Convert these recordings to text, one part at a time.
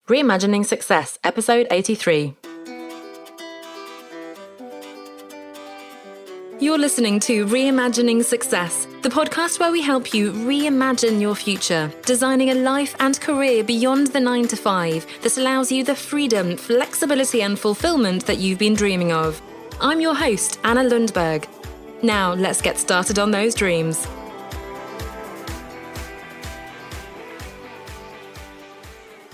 Reimagining Success, Episode 83. You're listening to Reimagining Success, the podcast where we help you reimagine your future, designing a life and career beyond the 9 to 5 that allows you the freedom, flexibility and fulfillment that you've been dreaming of. I'm your host, Anna Lundberg. Now, let's get started on those dreams.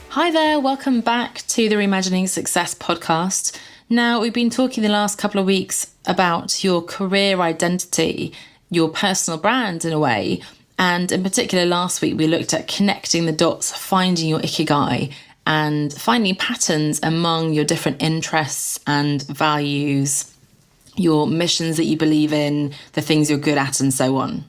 Hi there, welcome back to the Reimagining Success podcast. Now, we've been talking the last couple of weeks about your career identity, your personal brand in a way. And in particular, last week, we looked at connecting the dots, finding your ikigai and finding patterns among your different interests and values, your missions that you believe in, the things you're good at and so on.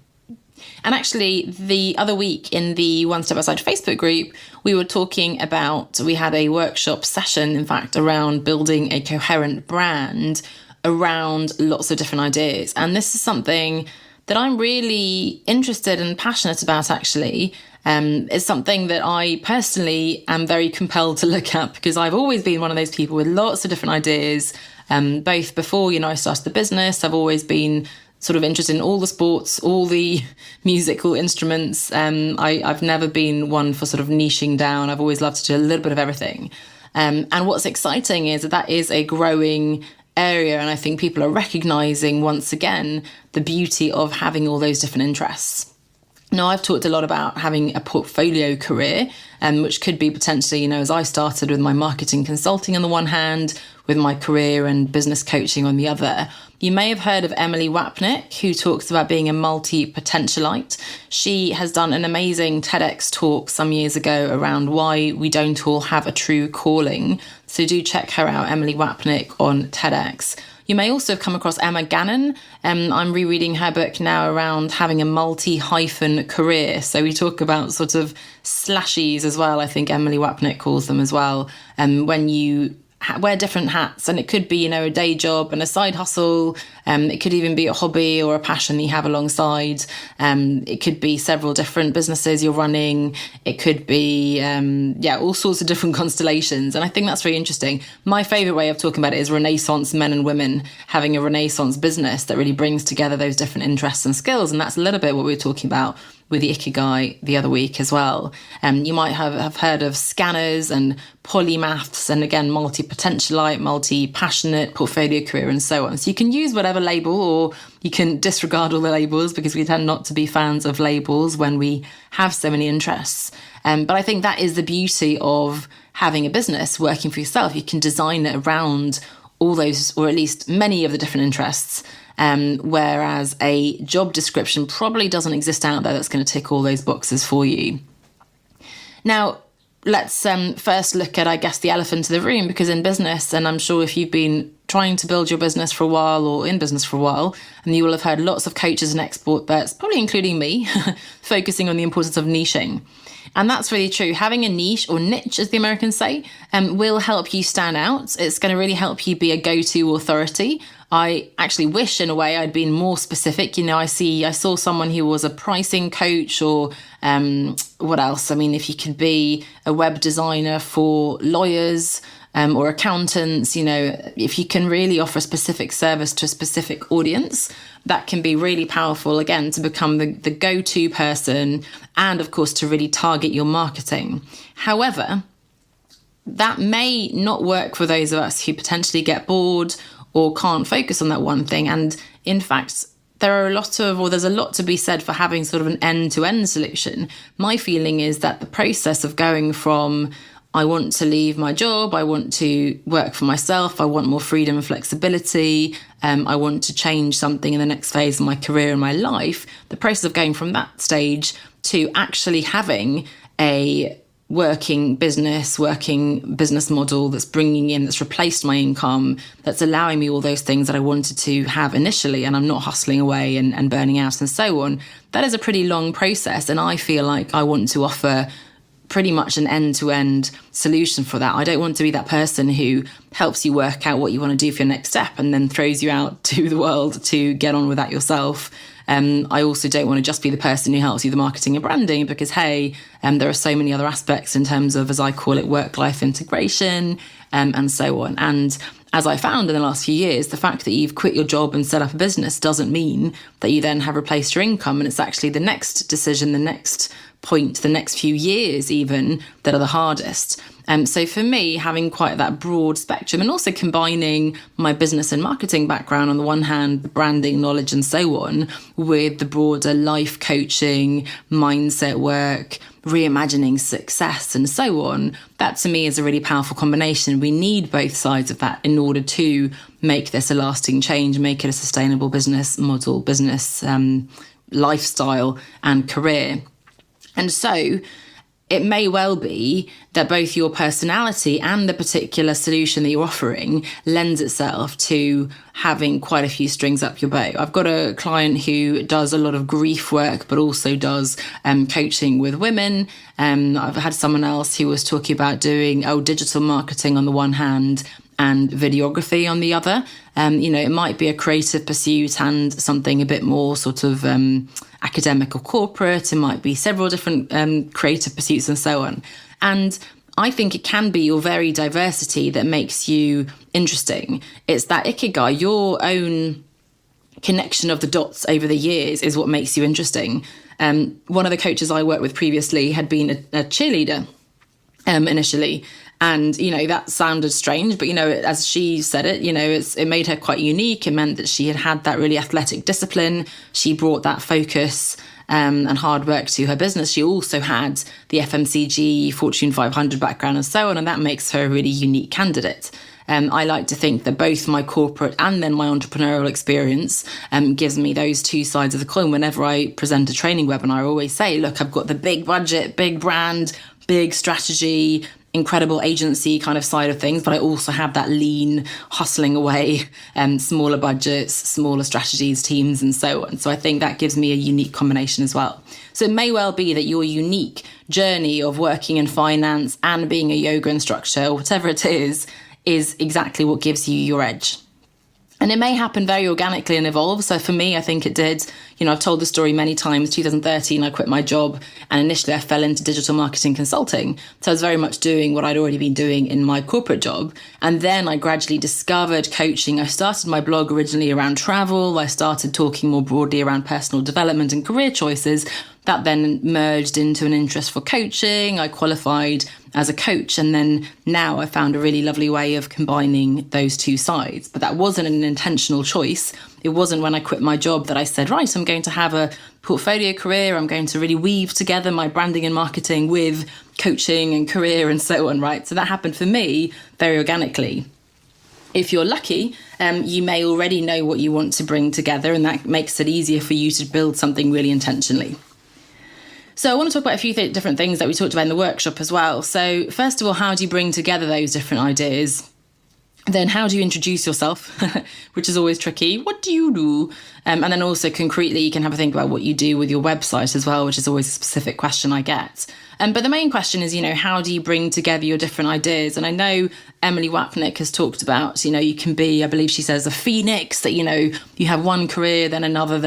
And actually, the other week in the One Step Outside Facebook group, we were talking about, we had a workshop session, in fact, around building a coherent brand around lots of different ideas. And this is something that I'm really interested and passionate about, actually. It's something that I personally am very compelled to look at because I've always been one of those people with lots of different ideas, both before, I started the business. I've always been sort of interested in all the sports, all the musical instruments. I've never been one for sort of niching down. I've always loved to do a little bit of everything. And what's exciting is that is a growing area. And I think people are recognizing once again the beauty of having all those different interests. Now, I've talked a lot about having a portfolio career, which could be potentially, as I started with my marketing consulting on the one hand, with my career and business coaching on the other. You may have heard of Emily Wapnick, who talks about being a multi-potentialite. She has done an amazing TEDx talk some years ago around why we don't all have a true calling. So do check her out, Emily Wapnick on TEDx. You may also have come across Emma Gannon. I'm rereading her book now around having a multi-hyphen career. So we talk about sort of slashies as well. I think Emily Wapnick calls them as well. When you wear different hats, and it could be, a day job and a side hustle. It could even be a hobby or a passion that you have alongside. It could be several different businesses you're running. It could be, all sorts of different constellations. And I think that's really interesting. My favorite way of talking about it is Renaissance men and women having a Renaissance business that really brings together those different interests and skills. And that's a little bit what we were talking about with the ikigai the other week as well. You might have heard of scanners and polymaths, and again, multi-potentialite, multi-passionate, portfolio career, and so on. So you can use whatever label, or you can disregard all the labels because we tend not to be fans of labels when we have so many interests. But I think that is the beauty of having a business, working for yourself. You can design it around all those, or at least many of the different interests. Whereas a job description probably doesn't exist out there that's going to tick all those boxes for you. Now, let's first look at, I guess, the elephant in the room, because in business, and I'm sure if you've been trying to build your business for a while or in business for a while, and you will have heard lots of coaches and experts, probably including me, focusing on the importance of niching. And that's really true. Having a niche, or niche as the Americans say, will help you stand out. It's going to really help you be a go-to authority. I actually wish in a way I'd been more specific. I saw someone who was a pricing coach, or what else? I mean, if you could be a web designer for lawyers or accountants, if you can really offer a specific service to a specific audience, that can be really powerful, again, to become the go-to person and, of course, to really target your marketing. However, that may not work for those of us who potentially get bored or can't focus on that one thing. And in fact, there's a lot to be said for having sort of an end-to-end solution. My feeling is that the process of going from, I want to leave my job, I want to work for myself, I want more freedom and flexibility, I want to change something in the next phase of my career and my life, the process of going from that stage to actually having a working business model that's replaced my income, that's allowing me all those things that I wanted to have initially, and I'm not hustling away and burning out and so on. That is a pretty long process, and I feel like I want to offer pretty much an end-to-end solution for that. I don't want to be that person who helps you work out what you want to do for your next step and then throws you out to the world to get on with that yourself. I also don't want to just be the person who helps you with the marketing and branding, because, hey, there are so many other aspects in terms of, as I call it, work-life integration, and so on. And as I found in the last few years, the fact that you've quit your job and set up a business doesn't mean that you then have replaced your income. And it's actually the next decision, the next point, the next few years even, that are the hardest. So for me, having quite that broad spectrum and also combining my business and marketing background on the one hand, the branding knowledge and so on, with the broader life coaching, mindset work, reimagining success and so on, that to me is a really powerful combination. We need both sides of that in order to make this a lasting change, make it a sustainable business model, business lifestyle and career. And so it may well be that both your personality and the particular solution that you're offering lends itself to having quite a few strings up your bow. I've got a client who does a lot of grief work, but also does coaching with women. I've had someone else who was talking about doing digital marketing on the one hand and videography on the other. It might be a creative pursuit and something a bit more sort of academic or corporate. It might be several different creative pursuits and so on. And I think it can be your very diversity that makes you interesting. It's that ikigai, your own connection of the dots over the years is what makes you interesting. One of the coaches I worked with previously had been a cheerleader initially. And, that sounded strange, but, as she said it, it made her quite unique. It meant that she had that really athletic discipline. She brought that focus and hard work to her business. She also had the FMCG, Fortune 500 background and so on, and that makes her a really unique candidate. I like to think that both my corporate and then my entrepreneurial experience gives me those two sides of the coin. Whenever I present a training webinar, I always say, look, I've got the big budget, big brand, big strategy, incredible agency kind of side of things, but I also have that lean, hustling away, smaller budgets, smaller strategies, teams, and so on. So I think that gives me a unique combination as well. So it may well be that your unique journey of working in finance and being a yoga instructor, or whatever it is exactly what gives you your edge. And it may happen very organically and evolve. So for me, I think it did. I've told the story many times. 2013, I quit my job and initially I fell into digital marketing consulting. So I was very much doing what I'd already been doing in my corporate job. And then I gradually discovered coaching. I started my blog originally around travel. I started talking more broadly around personal development and career choices. That then merged into an interest for coaching. I qualified as a coach. And then now I found a really lovely way of combining those two sides. But that wasn't an intentional choice. It wasn't when I quit my job that I said, right, I'm going to have a portfolio career. I'm going to really weave together my branding and marketing with coaching and career and so on, right? So that happened for me very organically. If you're lucky, you may already know what you want to bring together, and that makes it easier for you to build something really intentionally. So I want to talk about a few different things that we talked about in the workshop as well. So first of all, how do you bring together those different ideas? Then how do you introduce yourself, which is always tricky? What do you do? And then also concretely, you can have a think about what you do with your website as well, which is always a specific question I get. But the main question is, how do you bring together your different ideas? And I know Emily Wapnick has talked about, you can be, I believe she says, a phoenix, that, you have one career, then another.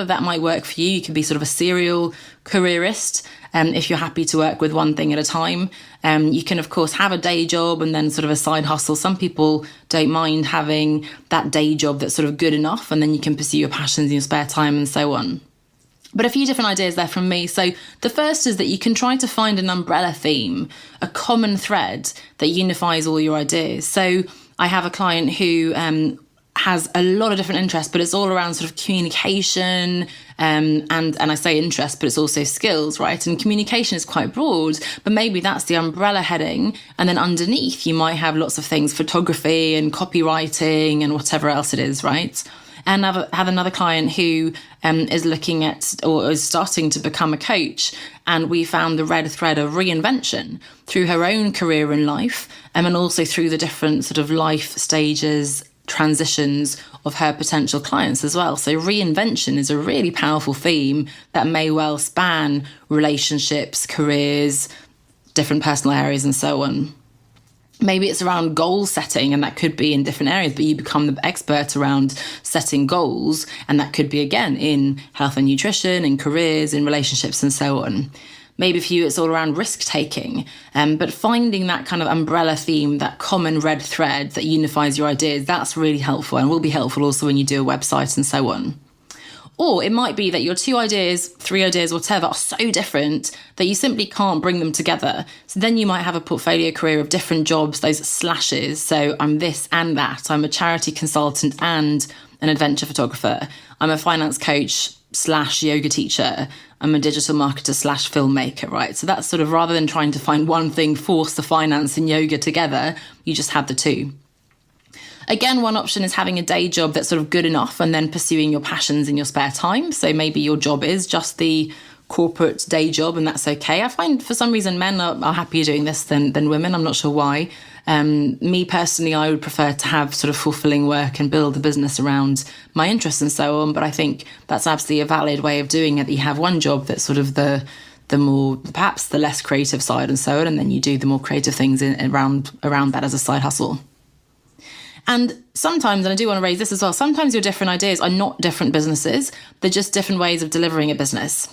That might work for you. You can be sort of a serial careerist. If you're happy to work with one thing at a time. You can, of course, have a day job and then sort of a side hustle. Some people don't mind having that day job that's sort of good enough, and then you can pursue your passions in your spare time and so on. But a few different ideas there from me. So the first is that you can try to find an umbrella theme, a common thread that unifies all your ideas. So I have a client who has a lot of different interests, but it's all around sort of communication, and I say interest, but it's also skills, right? And communication is quite broad, but maybe that's the umbrella heading. And then underneath, you might have lots of things, photography and copywriting and whatever else it is, right? And I have another client who is looking at, or is starting to become a coach. And we found the red thread of reinvention through her own career and life, and also through the different sort of life stages, transitions of her potential clients as well. So reinvention is a really powerful theme that may well span relationships, careers, different personal areas and so on. Maybe it's around goal setting, and that could be in different areas, but you become the expert around setting goals. And that could be, again, in health and nutrition, in careers, in relationships, and so on. Maybe for you, it's all around risk taking, but finding that kind of umbrella theme, that common red thread that unifies your ideas, that's really helpful and will be helpful also when you do a website and so on. Or it might be that your 2 ideas, 3 ideas, whatever, are so different that you simply can't bring them together. So then you might have a portfolio career of different jobs, those slashes. So I'm this and that. I'm a charity consultant and an adventure photographer. I'm a finance coach / yoga teacher. I'm a digital marketer / filmmaker, right? So that's sort of, rather than trying to find one thing, force the finance and yoga together, you just have the 2. Again, one option is having a day job that's sort of good enough and then pursuing your passions in your spare time. So maybe your job is just the corporate day job, and that's okay. I find for some reason men are happier doing this than women. I'm not sure why. Me personally, I would prefer to have sort of fulfilling work and build a business around my interests and so on. But I think that's absolutely a valid way of doing it. That you have one job that's sort of the more, perhaps the less creative side and so on, and then you do the more creative things around that as a side hustle. And sometimes, and I do want to raise this as well, sometimes your different ideas are not different businesses. They're just different ways of delivering a business.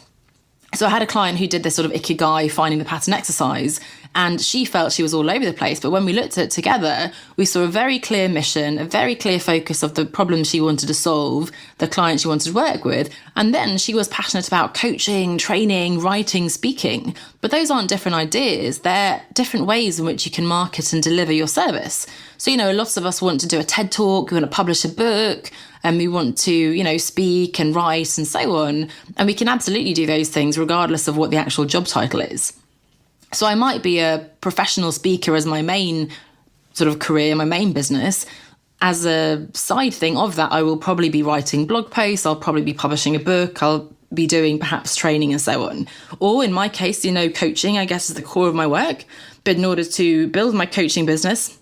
So I had a client who did this sort of ikigai, finding the pattern exercise, and she felt she was all over the place. But when we looked at it together, we saw a very clear mission, a very clear focus of the problem she wanted to solve, the client she wanted to work with. And then she was passionate about coaching, training, writing, speaking. But those aren't different ideas. They're different ways in which you can market and deliver your service. So, lots of us want to do a TED talk, we want to publish a book, and we want to, speak and write and so on. And we can absolutely do those things regardless of what the actual job title is. So I might be a professional speaker as my main sort of career, my main business. As a side thing of that, I will probably be writing blog posts, I'll probably be publishing a book, I'll be doing perhaps training and so on. Or in my case, coaching, I guess, is the core of my work. But in order to build my coaching business,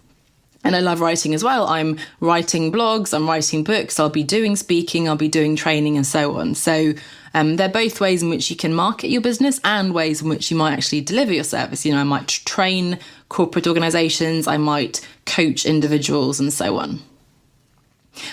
and I love writing as well, I'm writing blogs, I'm writing books, I'll be doing speaking, I'll be doing training and so on. So they're both ways in which you can market your business and ways in which you might actually deliver your service. I might train corporate organizations, I might coach individuals and so on.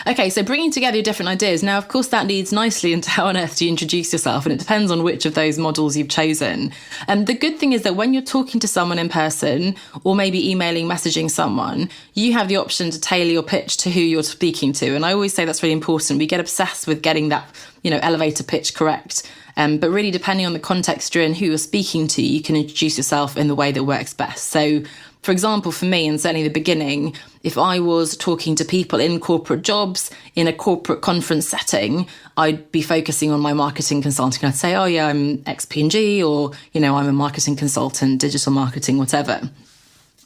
Okay, so bringing together your different ideas. Now, of course, that leads nicely into how on earth do you introduce yourself, and it depends on which of those models you've chosen. And the good thing is that when you're talking to someone in person, or maybe emailing, messaging someone, you have the option to tailor your pitch to who you're speaking to. And I always say that's really important. We get obsessed with getting that, elevator pitch correct. But really, depending on the context you're in, who you're speaking to, you can introduce yourself in the way that works best. So, for example, for me, and certainly the beginning, if I was talking to people in corporate jobs, in a corporate conference setting, I'd be focusing on my marketing consulting. I'd say, oh yeah, I'm ex-P&G, or, I'm a marketing consultant, digital marketing, whatever.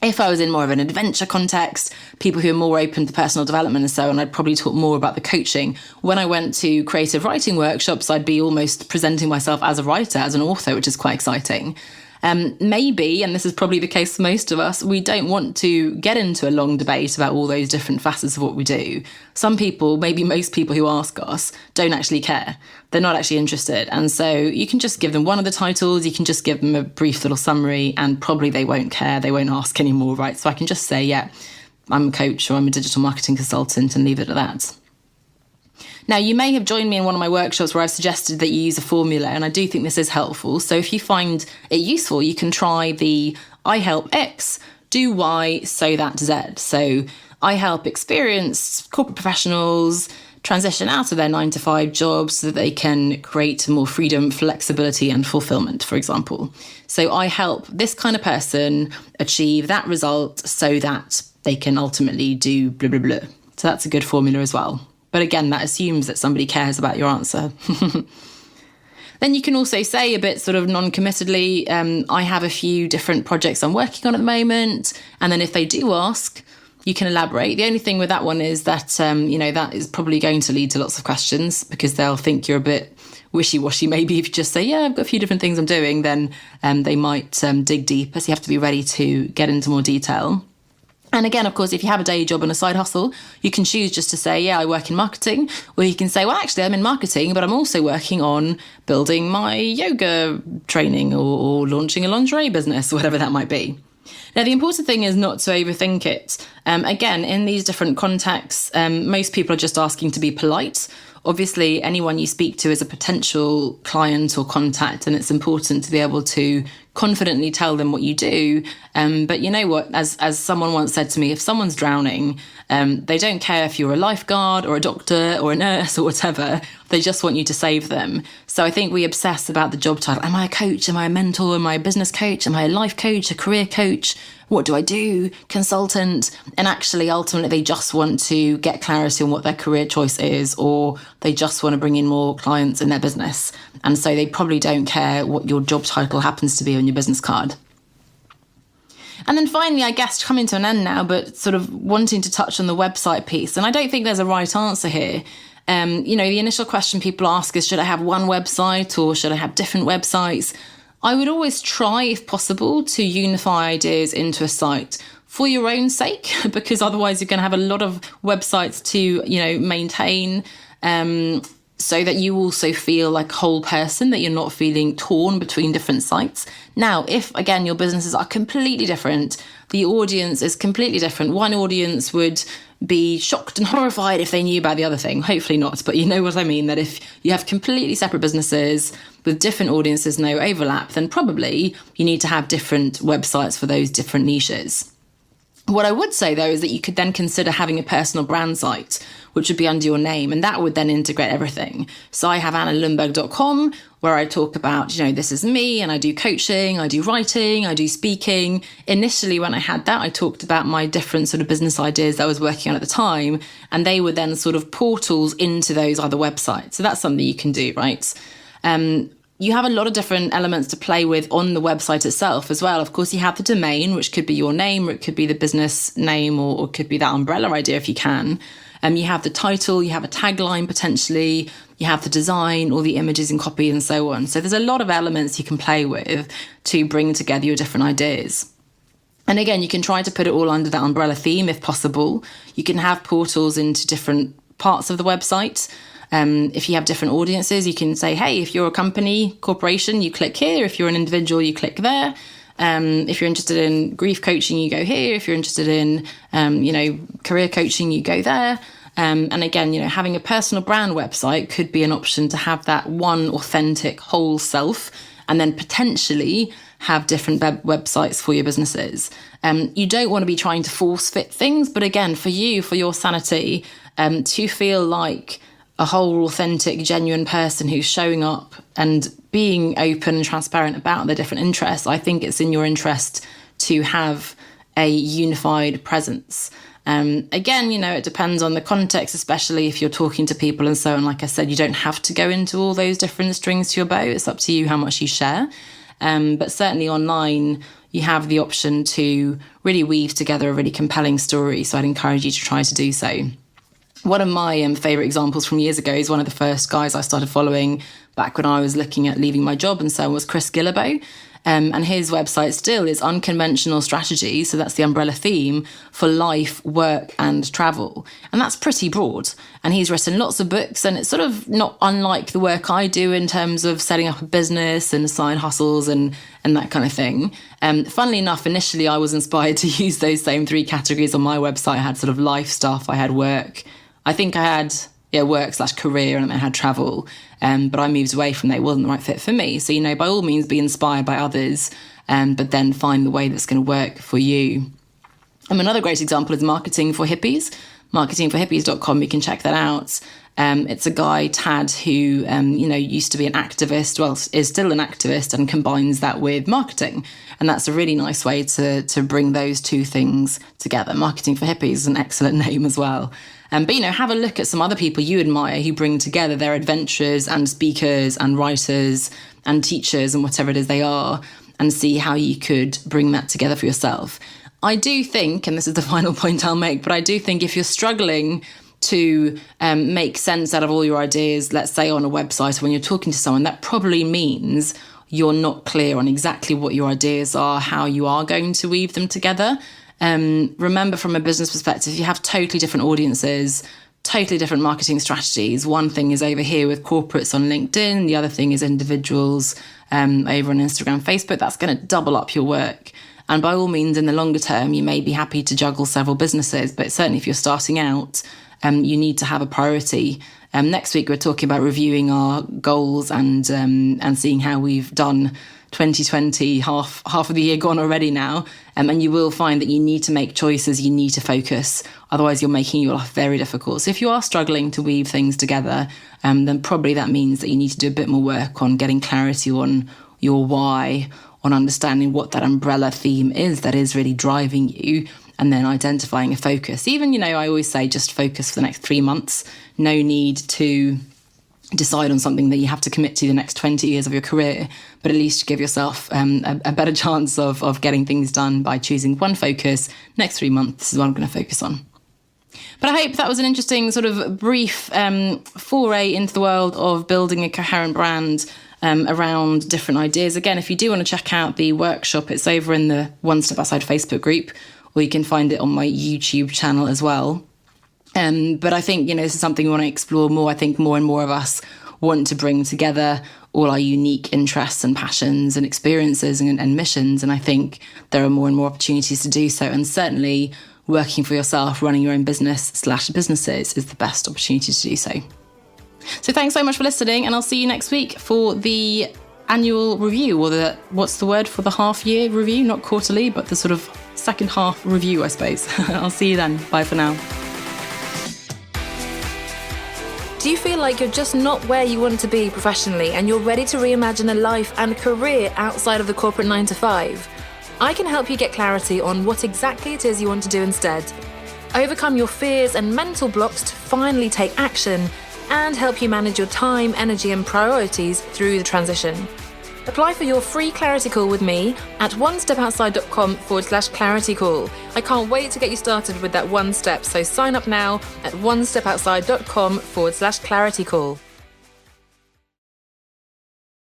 If I was in more of an adventure context, people who are more open to personal development and so on, I'd probably talk more about the coaching. When I went to creative writing workshops, I'd be almost presenting myself as a writer, as an author, which is quite exciting. Maybe, and this is probably the case for most of us, we don't want to get into a long debate about all those different facets of what we do. Some people, maybe most people who ask us, don't actually care. They're not actually interested. And so you can just give them one of the titles, you can just give them a brief little summary, and probably they won't care, they won't ask anymore, right? So I can just say, yeah, I'm a coach or I'm a digital marketing consultant, and leave it at that. Now, you may have joined me in one of my workshops where I've suggested that you use a formula, and I do think this is helpful. So if you find it useful, you can try the I help X, do Y, so that Z. So I help experienced corporate professionals transition out of their 9-to-5 jobs so that they can create more freedom, flexibility, and fulfillment, for example. So I help this kind of person achieve that result so that they can ultimately do blah, blah, blah. So that's a good formula as well. But again, that assumes that somebody cares about your answer. Then you can also say a bit sort of non-committedly, I have a few different projects I'm working on at the moment. And then if they do ask, you can elaborate. The only thing with that one is that, that is probably going to lead to lots of questions, because they'll think you're a bit wishy-washy. Maybe if you just say, yeah, I've got a few different things I'm doing, then they might dig deeper. So you have to be ready to get into more detail. And again, of course, if you have a day job and a side hustle, you can choose just to say, yeah, I work in marketing. Or you can say, well, actually, I'm in marketing, but I'm also working on building my yoga training or launching a lingerie business, or whatever that might be. Now, the important thing is not to overthink it. Again, in these different contexts, most people are just asking to be polite. Obviously, anyone you speak to is a potential client or contact, and it's important to be able to confidently tell them what you do. But you know what? As someone once said to me, if someone's drowning, they don't care if you're a lifeguard or a doctor or a nurse or whatever. They just want you to save them. So I think we obsess about the job title. Am I a coach? Am I a mentor? Am I a business coach? Am I a life coach? A career coach? What do I do? Consultant? And actually, ultimately, they just want to get clarity on what their career choice is, or they just want to bring in more clients in their business. And so they probably don't care what your job title happens to be on your business card. And then finally, I guess coming to an end now, but sort of wanting to touch on the website piece. And I don't think there's a right answer here. The initial question people ask is, should I have one website or should I have different websites? I would always try, if possible, to unify ideas into a site for your own sake, because otherwise you're going to have a lot of websites to, maintain, so that you also feel like a whole person, that you're not feeling torn between different sites. Now, if, again, your businesses are completely different, the audience is completely different. One audience would be shocked and horrified if they knew about the other thing. Hopefully not, but you know what I mean, that if you have completely separate businesses with different audiences, no overlap, then probably you need to have different websites for those different niches. What I would say, though, is that you could then consider having a personal brand site, which would be under your name, and that would then integrate everything. So I have annalundberg.com, where I talk about, this is me, and I do coaching, I do writing, I do speaking. Initially, when I had that, I talked about my different sort of business ideas that I was working on at the time, and they were then sort of portals into those other websites. So that's something you can do, right? You have a lot of different elements to play with on the website itself as well. Of course, you have the domain, which could be your name, or it could be the business name, or it could be that umbrella idea if you can. You have the title, you have a tagline potentially, you have the design, all the images and copy and so on. So there's a lot of elements you can play with to bring together your different ideas. And again, you can try to put it all under that umbrella theme if possible. You can have portals into different parts of the website. If you have different audiences, you can say, hey, if you're a company, corporation, you click here. If you're an individual, you click there. If you're interested in grief coaching, you go here. If you're interested in, career coaching, you go there. And again, having a personal brand website could be an option to have that one authentic whole self, and then potentially have different websites for your businesses. You don't want to be trying to force fit things, but again, for you, for your sanity, to feel like a whole authentic, genuine person who's showing up and being open and transparent about their different interests, I think it's in your interest to have a unified presence. Again, it depends on the context, especially if you're talking to people and so on. Like I said, you don't have to go into all those different strings to your bow. It's up to you how much you share. But certainly online, you have the option to really weave together a really compelling story. So I'd encourage you to try to do so. One of my favourite examples from years ago is one of the first guys I started following back when I was looking at leaving my job and so on was Chris Guillebeau. And his website still is Unconventional Strategy. So that's the umbrella theme for life, work and travel. And that's pretty broad. And he's written lots of books, and it's sort of not unlike the work I do in terms of setting up a business and side hustles and that kind of thing. Funnily enough, initially I was inspired to use those same three categories on my website. I had sort of life stuff, I had work. I think I had work/career, and then I had travel. But I moved away from that. It wasn't the right fit for me. So, by all means, be inspired by others, but then find the way that's going to work for you. Another great example is Marketing for Hippies. Marketingforhippies.com, you can check that out. It's a guy, Tad, who, used to be an activist, is still an activist, and combines that with marketing. And that's a really nice way to bring those two things together. Marketing for Hippies is an excellent name as well. But have a look at some other people you admire who bring together their adventurers and speakers and writers and teachers and whatever it is they are, and see how you could bring that together for yourself. I do think, and this is the final point I'll make, but I do think if you're struggling to make sense out of all your ideas, let's say on a website, when you're talking to someone, that probably means you're not clear on exactly what your ideas are, how you are going to weave them together. Remember, from a business perspective, you have totally different audiences, totally different marketing strategies. One thing is over here with corporates on LinkedIn. The other thing is individuals over on Instagram, Facebook. That's going to double up your work. And by all means, in the longer term, you may be happy to juggle several businesses, but certainly if you're starting out, you need to have a priority. Next week, we're talking about reviewing our goals and seeing how we've done 2020, half of the year gone already now. And you will find that you need to make choices, you need to focus. Otherwise, you're making your life very difficult. So if you are struggling to weave things together, then probably that means that you need to do a bit more work on getting clarity on your why, on understanding what that umbrella theme is that is really driving you, and then identifying a focus. Even, I always say just focus for the next 3 months. No need to decide on something that you have to commit to the next 20 years of your career, but at least give yourself a better chance of getting things done by choosing one focus. Next 3 months, this is what I'm going to focus on. But I hope that was an interesting sort of brief foray into the world of building a coherent brand around different ideas. Again, if you do want to check out the workshop, it's over in the One Step Outside Facebook group, or you can find it on my YouTube channel as well. But I think, this is something we want to explore more. I think more and more of us want to bring together all our unique interests and passions and experiences and missions. And I think there are more and more opportunities to do so. And certainly working for yourself, running your own business/businesses is the best opportunity to do so. So thanks so much for listening, and I'll see you next week for the annual review, or what's the word for the half year review? Not quarterly, but the sort of second half review, I suppose. I'll see you then. Bye for now. Do you feel like you're just not where you want to be professionally and you're ready to reimagine a life and career outside of the corporate 9 to 5? I can help you get clarity on what exactly it is you want to do instead. Overcome your fears and mental blocks to finally take action, and help you manage your time, energy and priorities through the transition. Apply for your free clarity call with me at onestepoutside.com/clarity call. I can't wait to get you started with that one step, so sign up now at onestepoutside.com/clarity call.